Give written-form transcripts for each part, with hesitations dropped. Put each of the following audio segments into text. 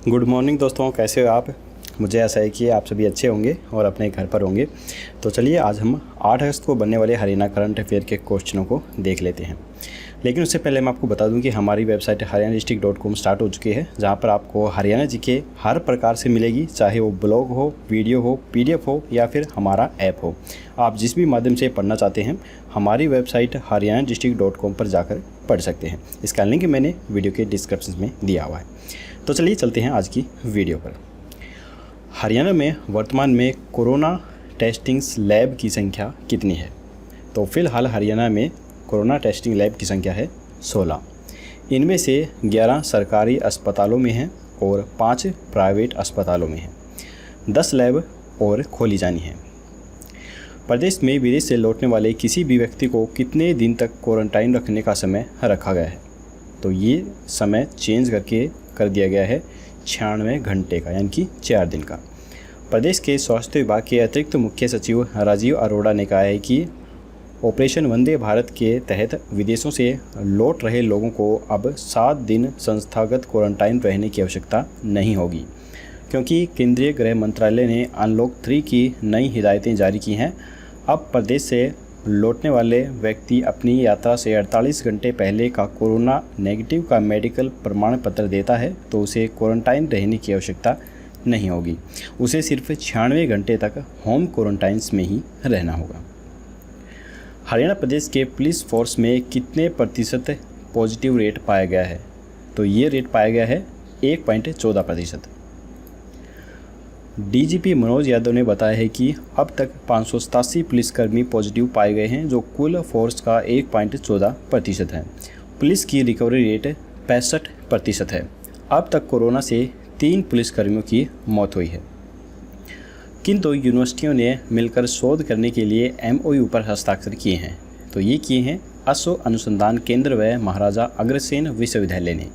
Good morning दोस्तों, कैसे हो आप। मुझे ऐसा है कि आप सभी अच्छे होंगे और अपने घर पर होंगे। तो चलिए आज हम 8 अगस्त को बनने वाले हरियाणा करंट अफेयर के क्वेश्चनों को देख लेते हैं। लेकिन उससे पहले मैं आपको बता दूं कि हमारी वेबसाइट haryana-district.com स्टार्ट हो चुकी है, जहां पर आपको हरियाणा जीके हर प्रकार से मिलेगी, चाहे वो ब्लॉग हो, वीडियो हो, PDF हो या फिर हमारा ऐप हो। आप जिस भी माध्यम से पढ़ना चाहते हैं हमारी वेबसाइट haryana-district.com पर जाकर पढ़ सकते हैं। इसका लिंक मैंने वीडियो के डिस्क्रिप्शन में दिया हुआ है। तो चलिए चलते हैं आज की वीडियो पर। हरियाणा में वर्तमान में कोरोना टेस्टिंग्स लैब की संख्या कितनी है? तो फिलहाल हरियाणा में कोरोना टेस्टिंग लैब की संख्या है 16। इनमें से 11 सरकारी अस्पतालों में हैं और 5 प्राइवेट अस्पतालों में हैं। 10 लैब और खोली जानी है। प्रदेश में विदेश से लौटने वाले किसी भी व्यक्ति को कितने दिन तक क्वारंटाइन रखने का समय रखा गया है? तो ये समय चेंज कर दिया गया है 96 घंटे का, यानी कि 4 दिन का। प्रदेश के स्वास्थ्य विभाग के अतिरिक्त मुख्य सचिव राजीव अरोड़ा ने कहा है कि ऑपरेशन वंदे भारत के तहत विदेशों से लौट रहे लोगों को अब 7 दिन संस्थागत क्वारंटाइन रहने की आवश्यकता नहीं होगी, क्योंकि केंद्रीय गृह मंत्रालय ने अनलॉक 3 की नई हिदायतें जारी की हैं। अब प्रदेश से लौटने वाले व्यक्ति अपनी यात्रा से 48 घंटे पहले का कोरोना नेगेटिव का मेडिकल प्रमाण पत्र देता है तो उसे क्वारंटाइन रहने की आवश्यकता नहीं होगी। उसे सिर्फ 96 घंटे तक होम क्वारंटाइन्स में ही रहना होगा। हरियाणा प्रदेश के पुलिस फोर्स में कितने प्रतिशत पॉजिटिव रेट पाया गया है? तो ये रेट पाया गया है 1.14%। DGP मनोज यादव ने बताया है कि अब तक 587 पुलिसकर्मी पॉजिटिव पाए गए हैं, जो कुल फोर्स का 1.14% है। पुलिस की रिकवरी रेट 65% है। अब तक कोरोना से 3 पुलिसकर्मियों की मौत हुई है। किन 2 यूनिवर्सिटियों ने मिलकर शोध करने के लिए MOU पर हस्ताक्षर किए हैं? तो ये किए हैं असो अनुसंधान केंद्र व महाराजा अग्रसेन विश्वविद्यालय ने।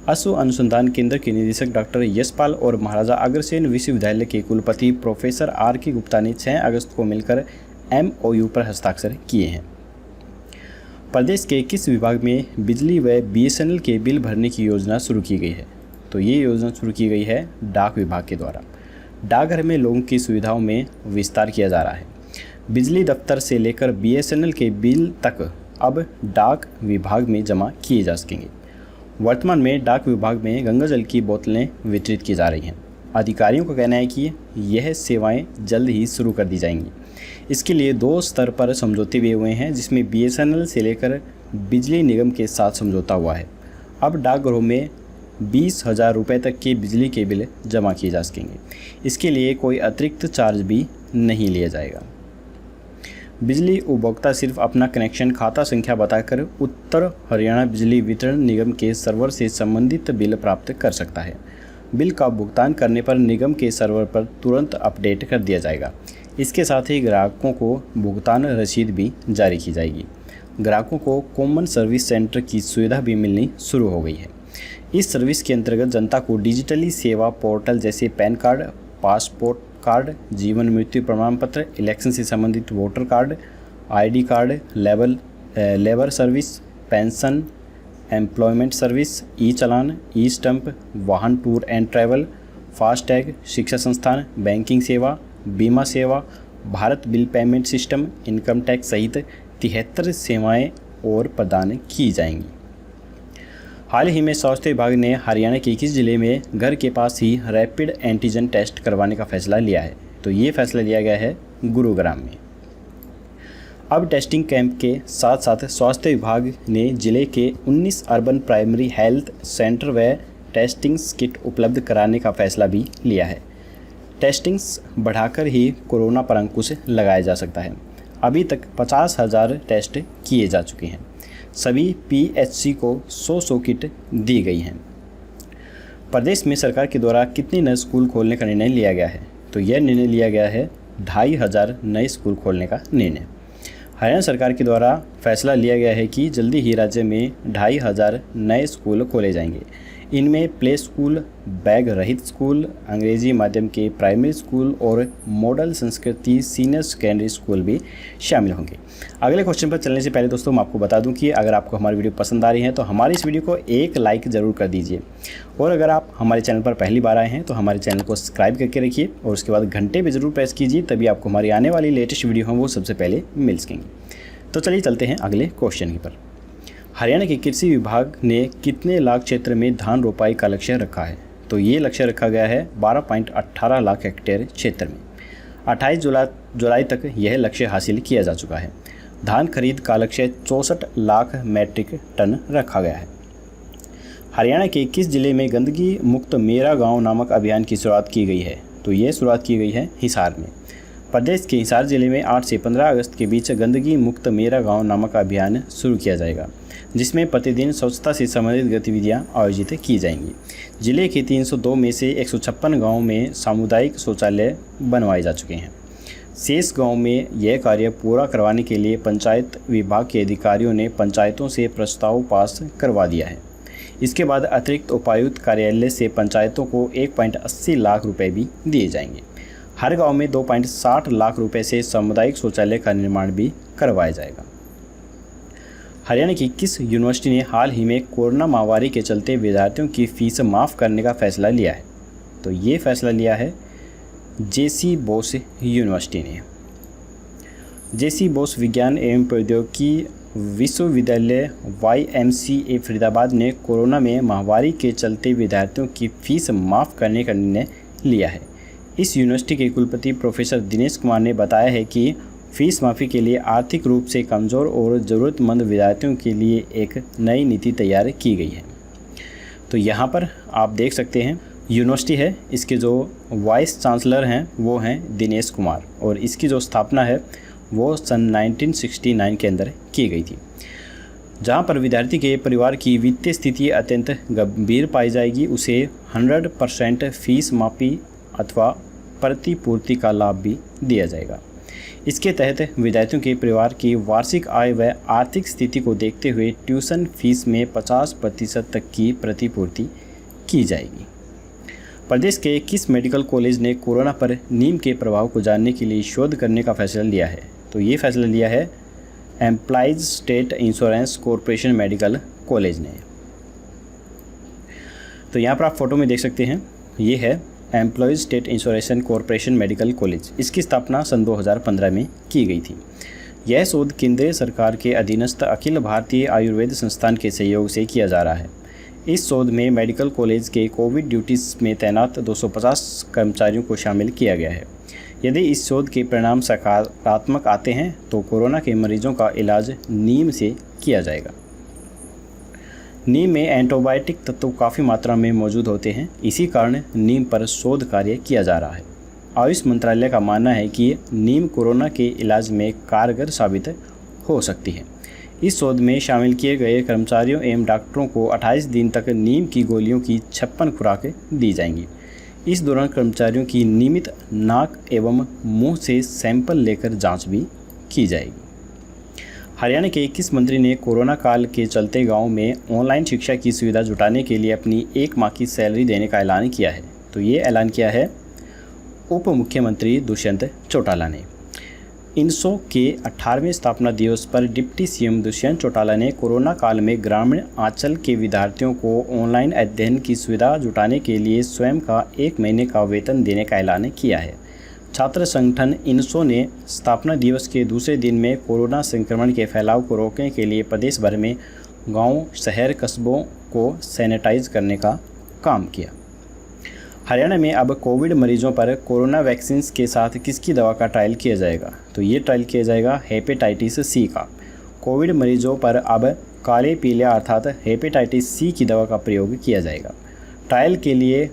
असो अनुसंधान केंद्र के निदेशक डॉक्टर यशपाल और महाराजा अग्रसेन विश्वविद्यालय के कुलपति प्रोफेसर RK गुप्ता ने 6 अगस्त को मिलकर MOU पर हस्ताक्षर किए हैं। प्रदेश के किस विभाग में बिजली व BSNL के बिल भरने की योजना शुरू की गई है? तो ये योजना शुरू की गई है डाक विभाग के द्वारा। डाकघर में लोगों की सुविधाओं में विस्तार किया जा रहा है। बिजली दफ्तर से लेकर BSNL के बिल तक अब डाक विभाग में जमा किए जा सकेंगे। वर्तमान में डाक विभाग में गंगा जल की बोतलें वितरित की जा रही हैं। अधिकारियों का कहना है कि यह सेवाएं जल्द ही शुरू कर दी जाएंगी। इसके लिए 2 स्तर पर समझौते भी हुए हैं, जिसमें BSNL से लेकर बिजली निगम के साथ समझौता हुआ है। अब डाकघरों में 20,000 रुपये तक के बिजली के बिल जमा किए जा सकेंगे। इसके लिए कोई अतिरिक्त चार्ज भी नहीं लिया जाएगा। बिजली उपभोक्ता सिर्फ अपना कनेक्शन खाता संख्या बताकर उत्तर हरियाणा बिजली वितरण निगम के सर्वर से संबंधित बिल प्राप्त कर सकता है। बिल का भुगतान करने पर निगम के सर्वर पर तुरंत अपडेट कर दिया जाएगा। इसके साथ ही ग्राहकों को भुगतान रसीद भी जारी की जाएगी। ग्राहकों को कॉमन सर्विस सेंटर की सुविधा भी मिलनी शुरू हो गई है। इस सर्विस के अंतर्गत जनता को डिजिटली सेवा पोर्टल जैसे पैन कार्ड, पासपोर्ट कार्ड, जीवन मृत्यु प्रमाण पत्र, इलेक्शन से संबंधित voter card, ID card, labour service, pension, employment service, ई-चालान, ई-स्टंप, वाहन टूर एंड ट्रैवल, फास्टैग, शिक्षा संस्थान, बैंकिंग सेवा, बीमा सेवा, Bharat bill payment system, income tax सहित 73 सेवाएं और प्रदान की जाएंगी। हाल ही में स्वास्थ्य विभाग ने हरियाणा के किस जिले में घर के पास ही रैपिड एंटीजन टेस्ट करवाने का फैसला लिया है? तो ये फैसला लिया गया है गुरुग्राम में। अब टेस्टिंग कैंप के साथ साथ स्वास्थ्य विभाग ने जिले के 19 अर्बन प्राइमरी हेल्थ सेंटर व टेस्टिंग्स किट उपलब्ध कराने का फैसला भी लिया है। टेस्टिंग्स बढ़ाकर ही कोरोना पर अंकुश लगाया जा सकता है। अभी तक 50,000 टेस्ट किए जा चुके हैं। सभी PHC को 100 किट दी गई हैं। प्रदेश में सरकार के द्वारा कितने नए स्कूल खोलने का निर्णय लिया गया है? तो यह निर्णय लिया गया है 2,500 नए स्कूल खोलने का निर्णय। हरियाणा सरकार के द्वारा फैसला लिया गया है कि जल्दी ही राज्य में 2,500 नए स्कूल खोले जाएंगे। इनमें प्ले स्कूल, बैग रहित स्कूल, अंग्रेजी माध्यम के प्राइमरी स्कूल और मॉडल संस्कृति सीनियर सेकेंडरी स्कूल भी शामिल होंगे। अगले क्वेश्चन पर चलने से पहले दोस्तों मैं आपको बता दूं कि अगर आपको हमारी वीडियो पसंद आ रही है तो हमारी इस वीडियो को एक लाइक ज़रूर कर दीजिए, और अगर आप हमारे चैनल पर पहली बार आए हैं तो हमारे चैनल को सब्सक्राइब करके रखिए और उसके बाद घंटे पर ज़रूर प्रेस कीजिए, तभी आपको हमारी आने वाली लेटेस्ट वीडियो हैं वो सबसे पहले मिल सकेंगी। तो चलिए चलते हैं अगले क्वेश्चन की पर। हरियाणा के कृषि विभाग ने कितने लाख क्षेत्र में धान रोपाई का लक्ष्य रखा है? तो ये लक्ष्य रखा गया है 12.18 लाख हेक्टेयर क्षेत्र में। 28 जुलाई तक यह लक्ष्य हासिल किया जा चुका है। धान खरीद का लक्ष्य 64 लाख मैट्रिक टन रखा गया है। हरियाणा के किस जिले में गंदगी मुक्त मेरा गांव नामक अभियान की शुरुआत की गई है? तो ये शुरुआत की गई है हिसार में। प्रदेश के हिसार जिले में 8 से 15 अगस्त के बीच गंदगी मुक्त मेरा गांव नामक अभियान शुरू किया जाएगा, जिसमें प्रतिदिन स्वच्छता से संबंधित गतिविधियां आयोजित की जाएंगी। जिले के 302 में से 156 गाँव में सामुदायिक शौचालय बनवाए जा चुके हैं। शेष गाँव में यह कार्य पूरा करवाने के लिए पंचायत विभाग के अधिकारियों ने पंचायतों से प्रस्ताव पास करवा दिया है। इसके बाद अतिरिक्त उपायुक्त कार्यालय से पंचायतों को 1.80 लाख रुपये भी दिए जाएंगे। हर गांव में 2.60 लाख रुपए से सामुदायिक शौचालय का निर्माण भी करवाया जाएगा। हरियाणा की किस यूनिवर्सिटी ने हाल ही में कोरोना महामारी के चलते विद्यार्थियों की फीस माफ़ करने का फैसला लिया है? तो ये फैसला लिया है जेसी बोस यूनिवर्सिटी ने। जेसी बोस विज्ञान एवं प्रौद्योगिकी विश्वविद्यालय YMCA फरीदाबाद ने कोरोना में महामारी के चलते विद्यार्थियों की फीस माफ़ करने का निर्णय लिया है। इस यूनिवर्सिटी के कुलपति प्रोफेसर दिनेश कुमार ने बताया है कि फीस माफ़ी के लिए आर्थिक रूप से कमज़ोर और ज़रूरतमंद विद्यार्थियों के लिए एक नई नीति तैयार की गई है। तो यहाँ पर आप देख सकते हैं यूनिवर्सिटी है, इसके जो वाइस चांसलर हैं वो हैं दिनेश कुमार, और इसकी जो स्थापना है वो सन 1969 के अंदर की गई थी। जहाँ पर विद्यार्थी के परिवार की वित्तीय स्थिति अत्यंत गंभीर पाई जाएगी, उसे 100% फीस माफ़ी अथवा प्रतिपूर्ति का लाभ भी दिया जाएगा। इसके तहत विद्यार्थियों के परिवार की वार्षिक आय व आर्थिक स्थिति को देखते हुए ट्यूशन फीस में 50% तक की प्रतिपूर्ति की जाएगी। प्रदेश के किस मेडिकल कॉलेज ने कोरोना पर नीम के प्रभाव को जानने के लिए शोध करने का फैसला लिया है? तो ये फैसला लिया है employees state insurance corporation medical college ने। तो यहाँ पर आप फोटो में देख सकते हैं, ये है employees state insurance corporation medical college. इसकी स्थापना सन 2015 में की गई थी। यह शोध केंद्रीय सरकार के अधीनस्थ अखिल भारतीय आयुर्वेद संस्थान के सहयोग से किया जा रहा है। इस शोध में मेडिकल कॉलेज के कोविड ड्यूटीज़ में तैनात 250 कर्मचारियों को शामिल किया गया है। यदि इस शोध के परिणाम सकारात्मक आते हैं तो कोरोना के मरीजों का इलाज नीम से किया जाएगा। नीम में एंटीबायोटिक तत्व काफ़ी मात्रा में मौजूद होते हैं, इसी कारण नीम पर शोध कार्य किया जा रहा है। आयुष मंत्रालय का मानना है कि नीम कोरोना के इलाज में कारगर साबित हो सकती है। इस शोध में शामिल किए गए कर्मचारियों एवं डॉक्टरों को 28 दिन तक नीम की गोलियों की 56 खुराकें दी जाएंगी। इस दौरान कर्मचारियों की नियमित नाक एवं मुंह से सैंपल लेकर जांच भी की जाएगी। हरियाणा के किस मंत्री ने कोरोना काल के चलते गांव में ऑनलाइन शिक्षा की सुविधा जुटाने के लिए अपनी 1 माह की सैलरी देने का ऐलान किया है? तो ये ऐलान किया है उप मुख्यमंत्री दुष्यंत चौटाला ने। इनसो के 18वें स्थापना दिवस पर डिप्टी सीएम दुष्यंत चौटाला ने कोरोना काल में ग्रामीण अंचल के विद्यार्थियों को ऑनलाइन अध्ययन की सुविधा जुटाने के लिए स्वयं का 1 महीने का वेतन देने का ऐलान किया है। छात्र संगठन इनसो ने स्थापना दिवस के दूसरे दिन में कोरोना संक्रमण के फैलाव को रोकने के लिए प्रदेश भर में गांव, शहर, कस्बों को सैनिटाइज करने का काम किया। हरियाणा में अब कोविड मरीजों पर कोरोना वैक्सीन के साथ किसकी दवा का ट्रायल किया जाएगा? तो ये ट्रायल किया जाएगा हेपेटाइटिस सी का। कोविड मरीजों पर अब काले पीलिया अर्थात हेपेटाइटिस सी की दवा का प्रयोग किया जाएगा। ट्रायल के लिए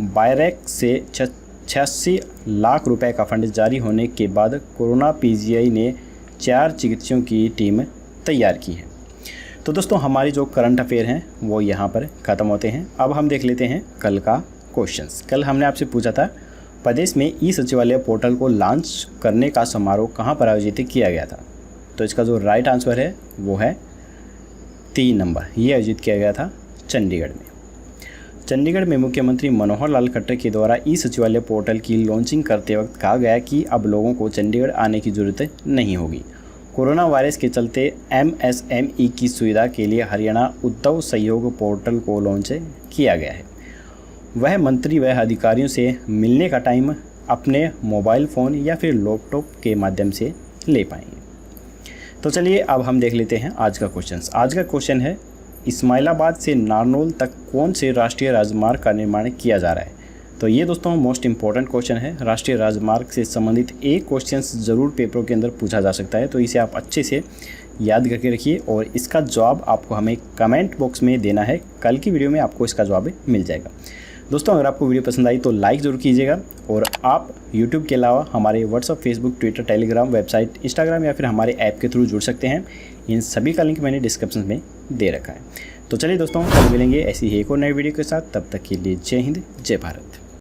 बायरेक से 86 लाख रुपए का फंड जारी होने के बाद कोरोना पीजीआई ने 4 चिकित्सकों की टीम तैयार की है। तो दोस्तों हमारी जो करंट अफेयर हैं वो यहाँ पर ख़त्म होते हैं। अब हम देख लेते हैं कल का क्वेश्चंस। कल हमने आपसे पूछा था प्रदेश में ई सचिवालय पोर्टल को लॉन्च करने का समारोह कहाँ पर आयोजित किया गया था? तो इसका जो राइट आंसर है वो है 3 नंबर, ये आयोजित किया गया था चंडीगढ़ में। चंडीगढ़ में मुख्यमंत्री मनोहर लाल खट्टर के द्वारा ई सचिवालय पोर्टल की लॉन्चिंग करते वक्त कहा गया कि अब लोगों को चंडीगढ़ आने की जरूरत नहीं होगी। कोरोना वायरस के चलते MSME की सुविधा के लिए हरियाणा उद्योग सहयोग पोर्टल को लॉन्च किया गया है। वह मंत्री व अधिकारियों से मिलने का टाइम अपने मोबाइल फ़ोन या फिर लैपटॉप के माध्यम से ले पाएंगे। तो चलिए अब हम देख लेते हैं आज का क्वेश्चन। आज का क्वेश्चन है, इस्माइलाबाद से नारनौल तक कौन से राष्ट्रीय राजमार्ग का निर्माण किया जा रहा है। तो ये दोस्तों मोस्ट इंपॉर्टेंट क्वेश्चन है। राष्ट्रीय राजमार्ग से संबंधित एक क्वेश्चन ज़रूर पेपरों के अंदर पूछा जा सकता है, तो इसे आप अच्छे से याद करके रखिए और इसका जवाब आपको हमें कमेंट बॉक्स में देना है। कल की वीडियो में आपको इसका जवाब मिल जाएगा। दोस्तों अगर आपको वीडियो पसंद आई तो लाइक ज़रूर कीजिएगा और आप YouTube के अलावा हमारे WhatsApp, Facebook, Twitter, Telegram, website, Instagram या फिर हमारे ऐप के थ्रू जुड़ सकते हैं। इन सभी का लिंक मैंने डिस्क्रिप्शन में दे रखा है। तो चलिए दोस्तों कल मिलेंगे ऐसी ही एक और नई वीडियो के साथ। तब तक के लिए जय हिंद, जय भारत।